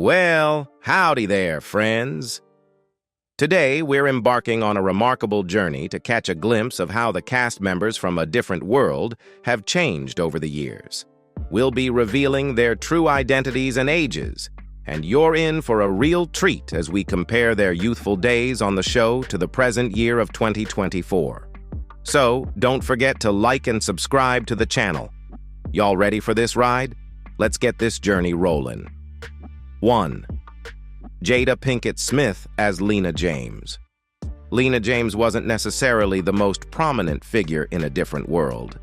Well, howdy there, friends. Today, we're embarking on a remarkable journey to catch a glimpse of how the cast members from a different world have changed over the years. We'll be revealing their true identities and ages, and you're in for a real treat as we compare their youthful days on the show to the present year of 2024. So, don't forget to like and subscribe to the channel. Y'all ready for this ride? Let's get this journey rolling. 1. Jada Pinkett Smith as Lena James. Lena James wasn't necessarily the most prominent figure in A Different World.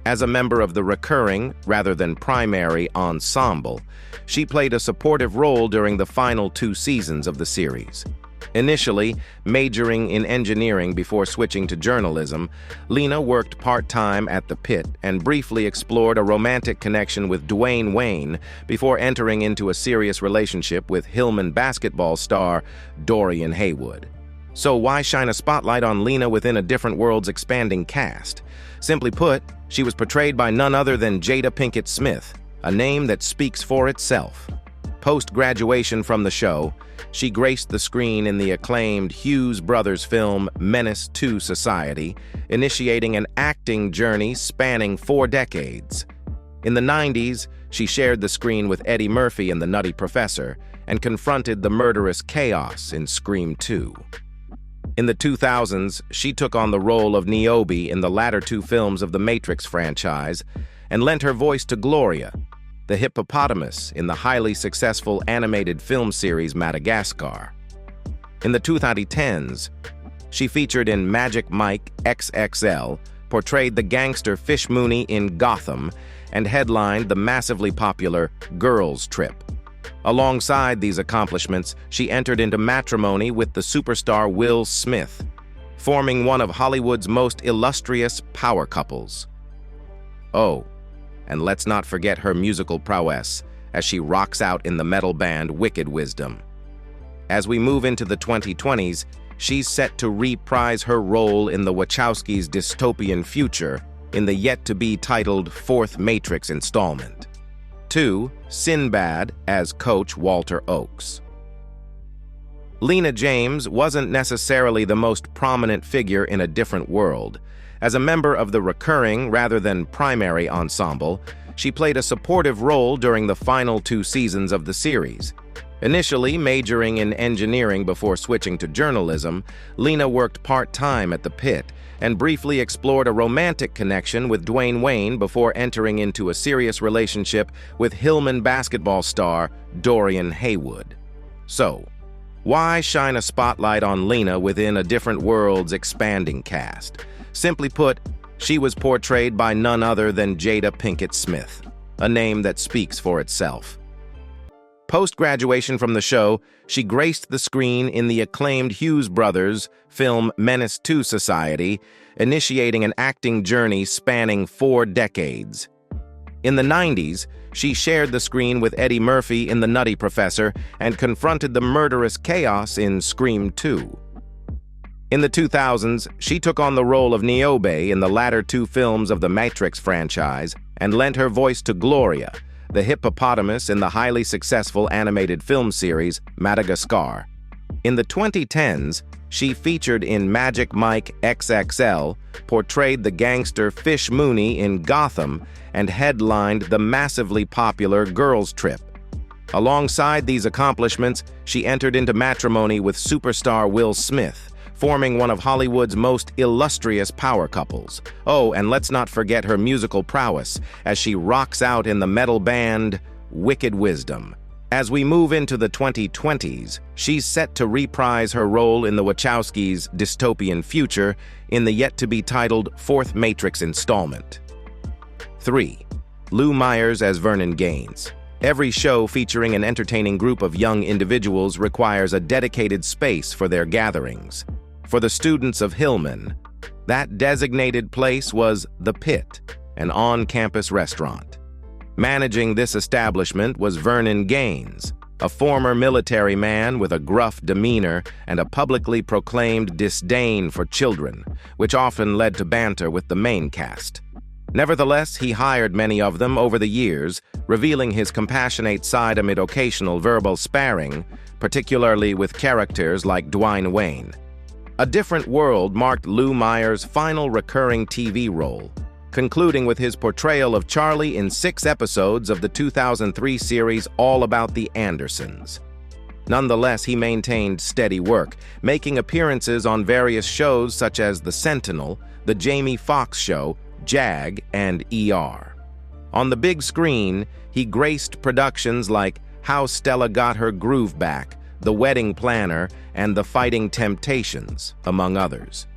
As a member of the recurring, rather than primary, ensemble, she played a supportive role during the final 2 seasons of the series. Initially, majoring in engineering before switching to journalism, Lena worked part-time at the Pit and briefly explored a romantic connection with Dwayne Wayne before entering into a serious relationship with Hillman basketball star Dorian Haywood. So why shine a spotlight on Lena within A Different World's expanding cast? Simply put, she was portrayed by none other than Jada Pinkett Smith, a name that speaks for itself. Post-graduation from the show, she graced the screen in the acclaimed Hughes Brothers film Menace to Society, initiating an acting journey spanning 4 decades. In the 90s, she shared the screen with Eddie Murphy in The Nutty Professor and confronted the murderous chaos in Scream 2. In the 2000s, she took on the role of Niobe in the latter 2 films of the Matrix franchise and lent her voice to Gloria, the hippopotamus in the highly successful animated film series Madagascar. In the 2010s, she featured in Magic Mike XXL, portrayed the gangster Fish Mooney in Gotham, and headlined the massively popular Girls Trip. Alongside these accomplishments, she entered into matrimony with the superstar Will Smith, forming one of Hollywood's most illustrious power couples. Oh, and let's not forget her musical prowess as she rocks out in the metal band Wicked Wisdom. As we move into the 2020s, she's set to reprise her role in the Wachowskis' dystopian future in the yet-to-be-titled 4th Matrix installment. 2. Sinbad as Coach Walter Oakes. Lena James wasn't necessarily the most prominent figure in A Different World. As a member of the recurring, rather than primary ensemble, she played a supportive role during the final 2 seasons of the series. Initially majoring in engineering before switching to journalism, Lena worked part-time at the Pit and briefly explored a romantic connection with Dwayne Wayne before entering into a serious relationship with Hillman basketball star Dorian Haywood. So, why shine a spotlight on Lena within A Different World's expanding cast? Simply put, she was portrayed by none other than Jada Pinkett Smith, a name that speaks for itself. Post-graduation from the show, she graced the screen in the acclaimed Hughes Brothers film Menace to Society, initiating an acting journey spanning 4 decades. In the 90s, she shared the screen with Eddie Murphy in The Nutty Professor and confronted the murderous chaos in Scream 2. In the 2000s, she took on the role of Niobe in the latter 2 films of the Matrix franchise and lent her voice to Gloria, the hippopotamus in the highly successful animated film series Madagascar. In the 2010s, she featured in Magic Mike XXL, portrayed the gangster Fish Mooney in Gotham, and headlined the massively popular Girls Trip. Alongside these accomplishments, she entered into matrimony with superstar Will Smith, forming one of Hollywood's most illustrious power couples. Oh, and let's not forget her musical prowess as she rocks out in the metal band Wicked Wisdom. As we move into the 2020s, she's set to reprise her role in the Wachowskis' dystopian future in the yet-to-be-titled 4th Matrix installment. 3. Lou Meyers as Vernon Gaines. Every show featuring an entertaining group of young individuals requires a dedicated space for their gatherings. For the students of Hillman, that designated place was The Pit, an on-campus restaurant. Managing this establishment was Vernon Gaines, a former military man with a gruff demeanor and a publicly proclaimed disdain for children, which often led to banter with the main cast. Nevertheless, he hired many of them over the years, revealing his compassionate side amid occasional verbal sparring, particularly with characters like Dwayne Wayne. A Different World marked Lou Meyers' final recurring TV role, concluding with his portrayal of Charlie in 6 episodes of the 2003 series All About the Andersons. Nonetheless, he maintained steady work, making appearances on various shows such as The Sentinel, The Jamie Foxx Show, JAG, and ER. On the big screen, he graced productions like How Stella Got Her Groove Back, The Wedding Planner, and The Fighting Temptations, among others.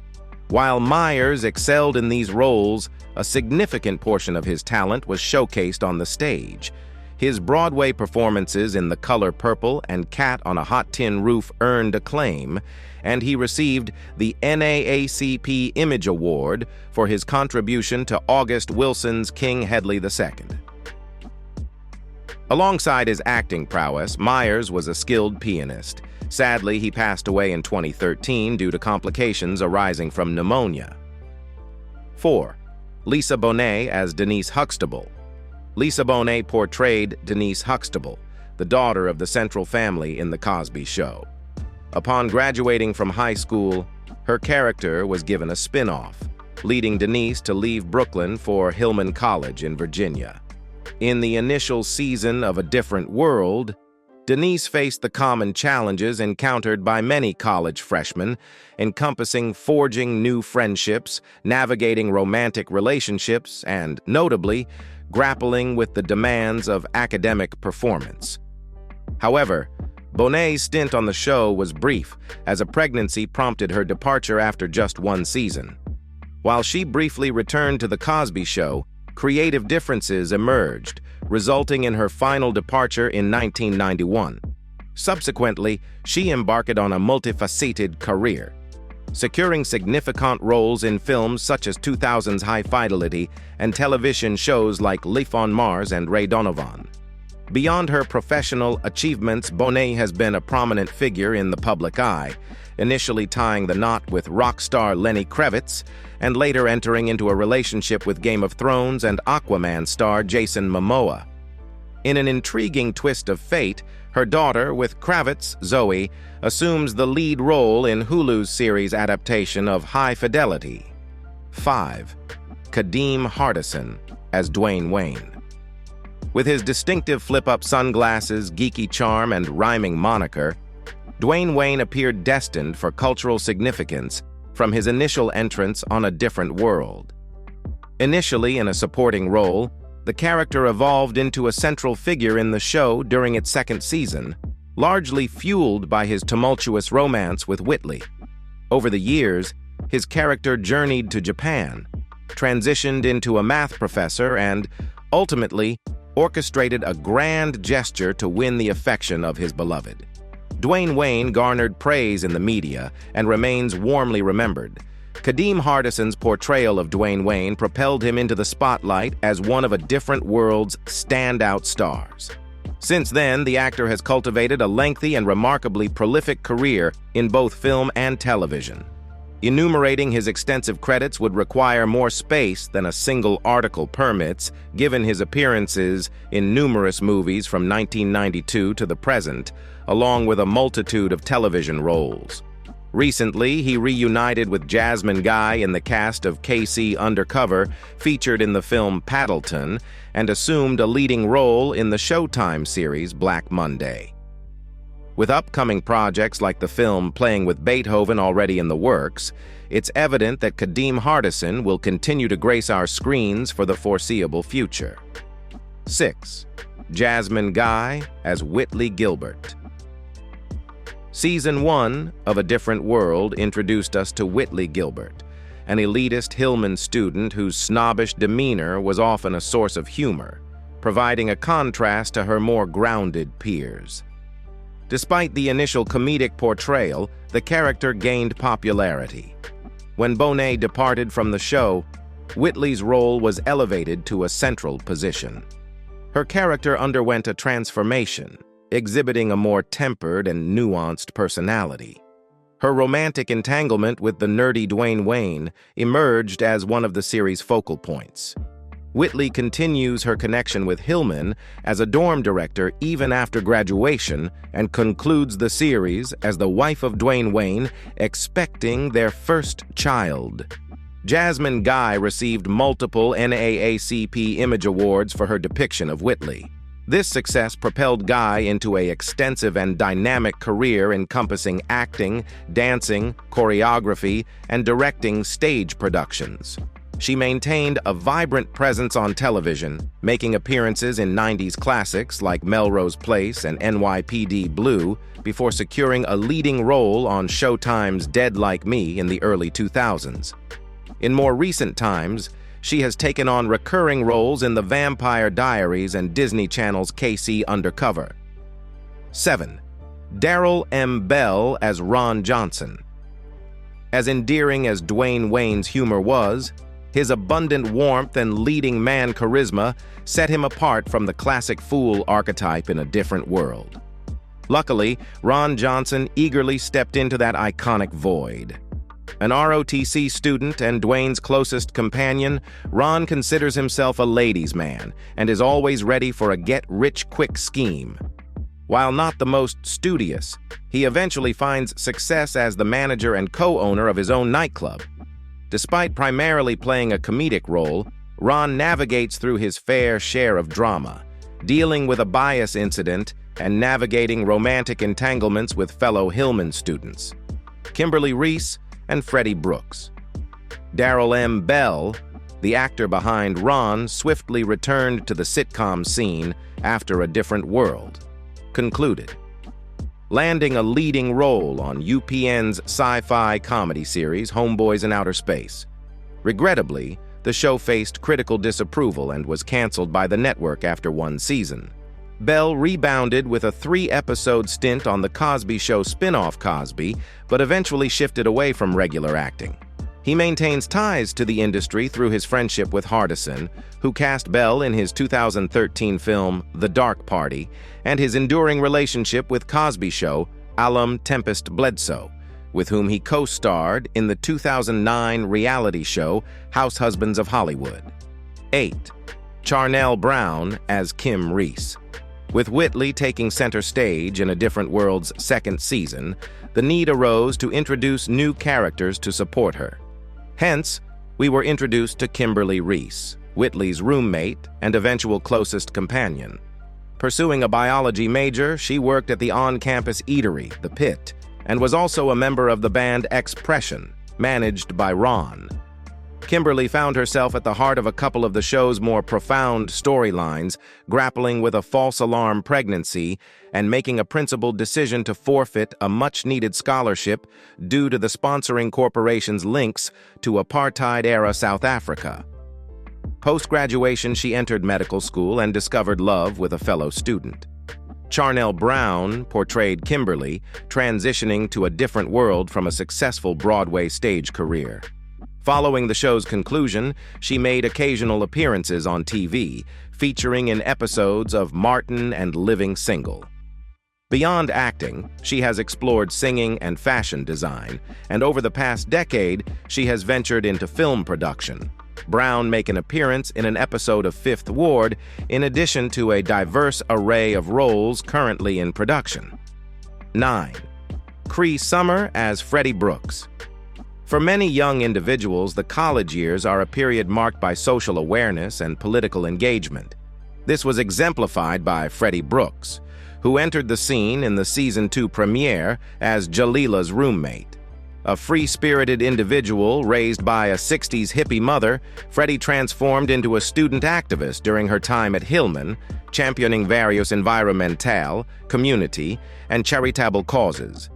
While Meyers excelled in these roles, a significant portion of his talent was showcased on the stage. His Broadway performances in The Color Purple and Cat on a Hot Tin Roof earned acclaim, and he received the NAACP Image Award for his contribution to August Wilson's King Hedley II. Alongside his acting prowess, Meyers was a skilled pianist. Sadly, he passed away in 2013 due to complications arising from pneumonia. 4. Lisa Bonet as Denise Huxtable. Lisa Bonet portrayed Denise Huxtable, the daughter of the central family in The Cosby Show. Upon graduating from high school, her character was given a spin-off, leading Denise to leave Brooklyn for Hillman College in Virginia. In the initial season of A Different World, Denise faced the common challenges encountered by many college freshmen, encompassing forging new friendships, navigating romantic relationships, and, notably, grappling with the demands of academic performance. However, Bonet's stint on the show was brief, as a pregnancy prompted her departure after just 1 season. While she briefly returned to The Cosby Show, creative differences emerged, resulting in her final departure in 1991. Subsequently, she embarked on a multifaceted career, securing significant roles in films such as 2000's High Fidelity and television shows like Life on Mars and Ray Donovan. Beyond her professional achievements, Bonet has been a prominent figure in the public eye, initially tying the knot with rock star Lenny Kravitz, and later entering into a relationship with Game of Thrones and Aquaman star Jason Momoa. In an intriguing twist of fate, her daughter, with Kravitz, Zoe, assumes the lead role in Hulu's series adaptation of High Fidelity. 5. Kadeem Hardison as Dwayne Wayne. With his distinctive flip-up sunglasses, geeky charm, and rhyming moniker, Dwayne Wayne appeared destined for cultural significance from his initial entrance on A Different World. Initially in a supporting role, the character evolved into a central figure in the show during its 2nd season, largely fueled by his tumultuous romance with Whitley. Over the years, his character journeyed to Japan, transitioned into a math professor, and, ultimately, orchestrated a grand gesture to win the affection of his beloved. Dwayne Wayne garnered praise in the media and remains warmly remembered. Kadeem Hardison's portrayal of Dwayne Wayne propelled him into the spotlight as one of A Different World's standout stars. Since then, the actor has cultivated a lengthy and remarkably prolific career in both film and television. Enumerating his extensive credits would require more space than a single article permits, given his appearances in numerous movies from 1992 to the present, along with a multitude of television roles. Recently, he reunited with Jasmine Guy in the cast of KC Undercover, featured in the film Paddleton, and assumed a leading role in the Showtime series Black Monday. With upcoming projects like the film Playing with Beethoven already in the works, it's evident that Kadeem Hardison will continue to grace our screens for the foreseeable future. 6. Jasmine Guy as Whitley Gilbert. Season 1 of A Different World introduced us to Whitley Gilbert, an elitist Hillman student whose snobbish demeanor was often a source of humor, providing a contrast to her more grounded peers. Despite the initial comedic portrayal, the character gained popularity. When Bonet departed from the show, Whitley's role was elevated to a central position. Her character underwent a transformation, exhibiting a more tempered and nuanced personality. Her romantic entanglement with the nerdy Dwayne Wayne emerged as one of the series' focal points. Whitley continues her connection with Hillman as a dorm director even after graduation and concludes the series as the wife of Dwayne Wayne, expecting their first child. Jasmine Guy received multiple NAACP Image Awards for her depiction of Whitley. This success propelled Guy into an extensive and dynamic career encompassing acting, dancing, choreography, and directing stage productions. She maintained a vibrant presence on television, making appearances in 90s classics like Melrose Place and NYPD Blue before securing a leading role on Showtime's Dead Like Me in the early 2000s. In more recent times, she has taken on recurring roles in The Vampire Diaries and Disney Channel's KC Undercover. 7. Darrell M. Bell as Ron Johnson. As endearing as Dwayne Wayne's humor was, his abundant warmth and leading man charisma set him apart from the classic fool archetype in a different world. Luckily, Ron Johnson eagerly stepped into that iconic void. An ROTC student and Dwayne's closest companion, Ron considers himself a ladies' man and is always ready for a get-rich-quick scheme. While not the most studious, he eventually finds success as the manager and co-owner of his own nightclub. Despite primarily playing a comedic role, Ron navigates through his fair share of drama, dealing with a bias incident and navigating romantic entanglements with fellow Hillman students, Kimberly Reese and Freddie Brooks. Darrell M. Bell, the actor behind Ron, swiftly returned to the sitcom scene after A Different World, concluded, landing a leading role on UPN's sci-fi comedy series Homeboys in Outer Space. Regrettably, the show faced critical disapproval and was canceled by the network after one season. Bell rebounded with a 3-episode stint on The Cosby Show spin-off Cosby, but eventually shifted away from regular acting. He maintains ties to the industry through his friendship with Hardison, who cast Bell in his 2013 film The Dark Party, and his enduring relationship with Cosby Show alum Tempest Bledsoe, with whom he co-starred in the 2009 reality show House Husbands of Hollywood. 8. Charell Brown as Kim Reese. With Whitley taking center stage in A Different World's second season, the need arose to introduce new characters to support her. Hence, we were introduced to Kimberly Reese, Whitley's roommate and eventual closest companion. Pursuing a biology major, she worked at the on-campus eatery, The Pit, and was also a member of the band Expression, managed by Ron. Kimberly found herself at the heart of a couple of the show's more profound storylines, grappling with a false alarm pregnancy and making a principled decision to forfeit a much-needed scholarship due to the sponsoring corporation's links to apartheid-era South Africa. Post-graduation, she entered medical school and discovered love with a fellow student. Charell Brown portrayed Kimberly, transitioning to a different world from a successful Broadway stage career. Following the show's conclusion, she made occasional appearances on TV, featuring in episodes of Martin and Living Single. Beyond acting, she has explored singing and fashion design, and over the past decade, she has ventured into film production. Brown made an appearance in an episode of Fifth Ward, in addition to a diverse array of roles currently in production. 9. Cre Summer as Freddie Brooks. For many young individuals, the college years are a period marked by social awareness and political engagement. This was exemplified by Freddie Brooks, who entered the scene in the Season 2 premiere as Jalila's roommate. A free-spirited individual raised by a 60s hippie mother, Freddie transformed into a student activist during her time at Hillman, championing various environmental, community, and charitable causes.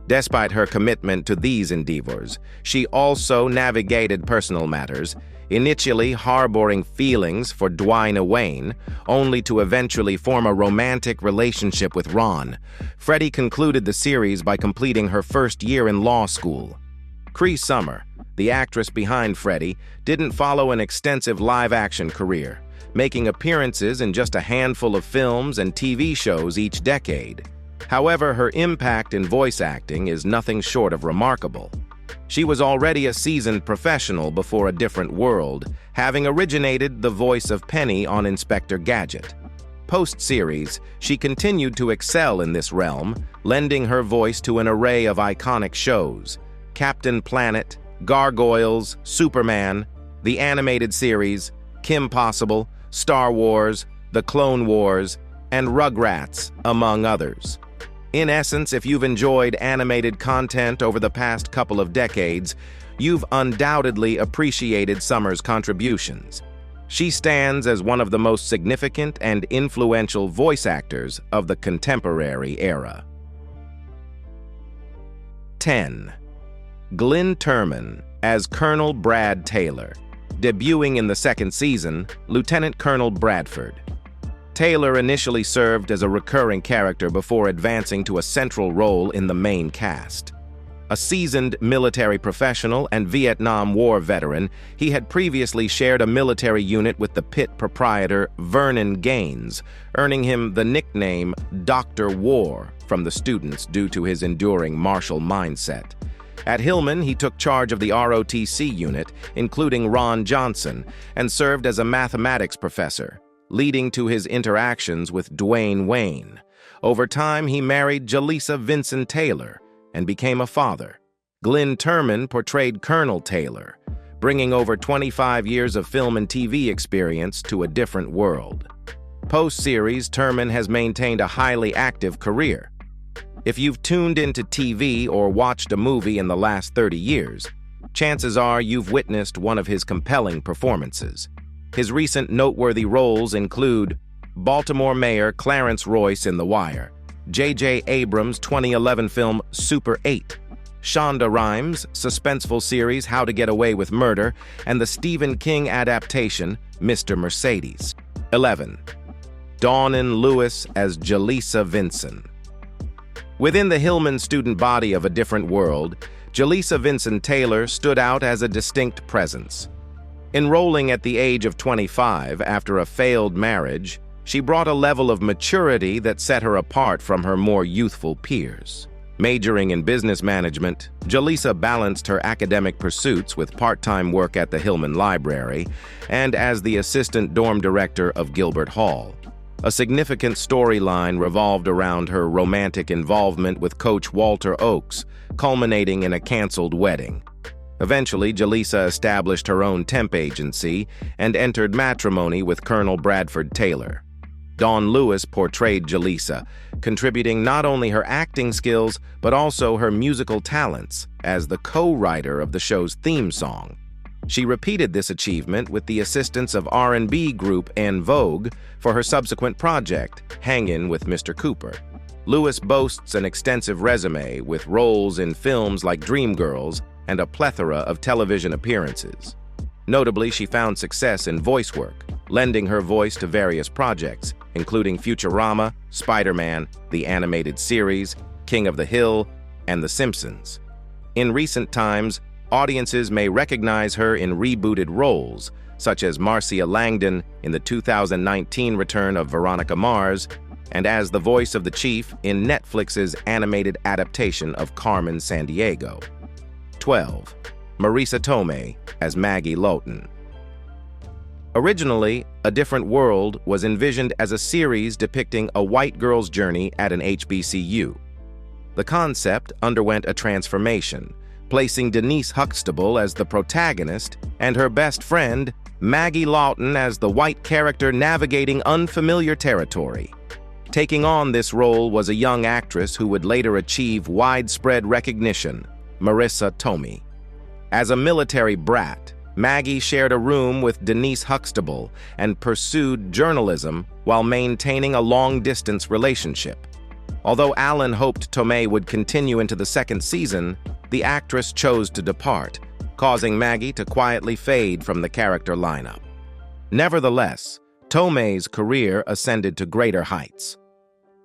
Despite her commitment to these endeavors, she also navigated personal matters, initially harboring feelings for Dwayne Wayne, only to eventually form a romantic relationship with Ron. Freddie concluded the series by completing her first year in law school. Cre Summer, the actress behind Freddie, didn't follow an extensive live-action career, making appearances in just a handful of films and TV shows each decade. However, her impact in voice acting is nothing short of remarkable. She was already a seasoned professional before A Different World, having originated the voice of Penny on Inspector Gadget. Post-series, she continued to excel in this realm, lending her voice to an array of iconic shows: Captain Planet, Gargoyles, Superman, the animated series, Kim Possible, Star Wars, The Clone Wars, and Rugrats, among others. In essence, if you've enjoyed animated content over the past couple of decades, you've undoubtedly appreciated Summer's contributions. She stands as one of the most significant and influential voice actors of the contemporary era. 10. Glynn Turman as Colonel Brad Taylor. Debuting in the second season, Lieutenant Colonel Bradford. Taylor initially served as a recurring character before advancing to a central role in the main cast. A seasoned military professional and Vietnam War veteran, he had previously shared a military unit with the pit proprietor Vernon Gaines, earning him the nickname Dr. War from the students due to his enduring martial mindset. At Hillman, he took charge of the ROTC unit, including Ron Johnson, and served as a mathematics professor, leading to his interactions with Dwayne Wayne. Over time, he married Jaleesa Vincent Taylor and became a father. Glynn Turman portrayed Colonel Taylor, bringing over 25 years of film and TV experience to A Different World. Post-series, Turman has maintained a highly active career. If you've tuned into TV or watched a movie in the last 30 years, chances are you've witnessed one of his compelling performances. His recent noteworthy roles include Baltimore Mayor Clarence Royce in The Wire, J.J. Abrams' 2011 film Super 8, Shonda Rhimes' suspenseful series How to Get Away with Murder, and the Stephen King adaptation Mr. Mercedes. 11. Dawnan Lewis as Jaleesa Vincent. Within the Hillman student body of A Different World, Jaleesa Vincent Taylor stood out as a distinct presence. Enrolling at the age of 25 after a failed marriage, she brought a level of maturity that set her apart from her more youthful peers. Majoring in business management, Jaleesa balanced her academic pursuits with part-time work at the Hillman Library and as the assistant dorm director of Gilbert Hall. A significant storyline revolved around her romantic involvement with Coach Walter Oakes, culminating in a canceled wedding. Eventually, Jaleesa established her own temp agency and entered matrimony with Colonel Bradford Taylor. Dawn Lewis portrayed Jaleesa, contributing not only her acting skills but also her musical talents as the co-writer of the show's theme song. She repeated this achievement with the assistance of R&B group En Vogue for her subsequent project, Hangin' with Mr. Cooper. Lewis boasts an extensive resume with roles in films like Dreamgirls and a plethora of television appearances. Notably, she found success in voice work, lending her voice to various projects, including Futurama, Spider-Man, the animated series, King of the Hill, and The Simpsons. In recent times, audiences may recognize her in rebooted roles, such as Marcia Langdon in the 2019 return of Veronica Mars, and as the voice of the Chief in Netflix's animated adaptation of Carmen Sandiego. 12. Marissa Tomy as Maggie Lawton. Originally, A Different World was envisioned as a series depicting a white girl's journey at an HBCU. The concept underwent a transformation, placing Denise Huxtable as the protagonist and her best friend, Maggie Lawton, as the white character navigating unfamiliar territory. Taking on this role was a young actress who would later achieve widespread recognition, Marissa Tomy. As a military brat, Maggie shared a room with Denise Huxtable and pursued journalism while maintaining a long-distance relationship. Although Alan hoped Tomei would continue into the second season, the actress chose to depart, causing Maggie to quietly fade from the character lineup. Nevertheless, Tomei's career ascended to greater heights.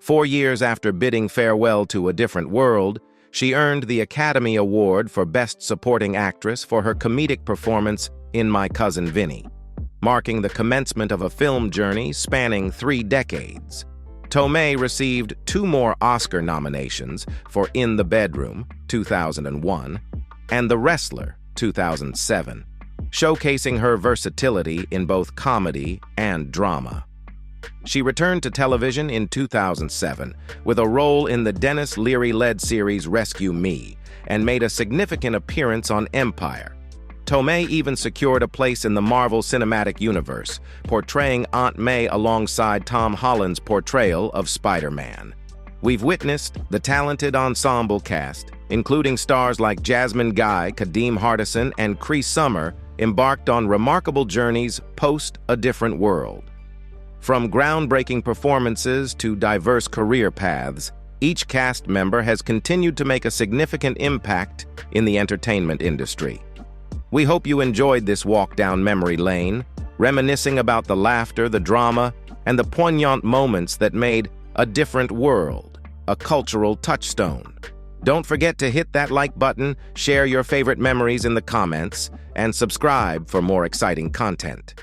4 years after bidding farewell to A Different World, she earned the Academy Award for Best Supporting Actress for her comedic performance in My Cousin Vinny, marking the commencement of a film journey spanning 3 decades. Tomei received 2 more Oscar nominations for In the Bedroom, 2001, and The Wrestler, 2007, showcasing her versatility in both comedy and drama. She returned to television in 2007 with a role in the Dennis Leary-led series Rescue Me and made a significant appearance on Empire. Tomei even secured a place in the Marvel Cinematic Universe, portraying Aunt May alongside Tom Holland's portrayal of Spider-Man. We've witnessed the talented ensemble cast, including stars like Jasmine Guy, Kadeem Hardison, and Cre Summer, embarked on remarkable journeys post A Different World. From groundbreaking performances to diverse career paths, each cast member has continued to make a significant impact in the entertainment industry. We hope you enjoyed this walk down memory lane, reminiscing about the laughter, the drama, and the poignant moments that made A Different World a cultural touchstone. Don't forget to hit that like button, share your favorite memories in the comments, and subscribe for more exciting content.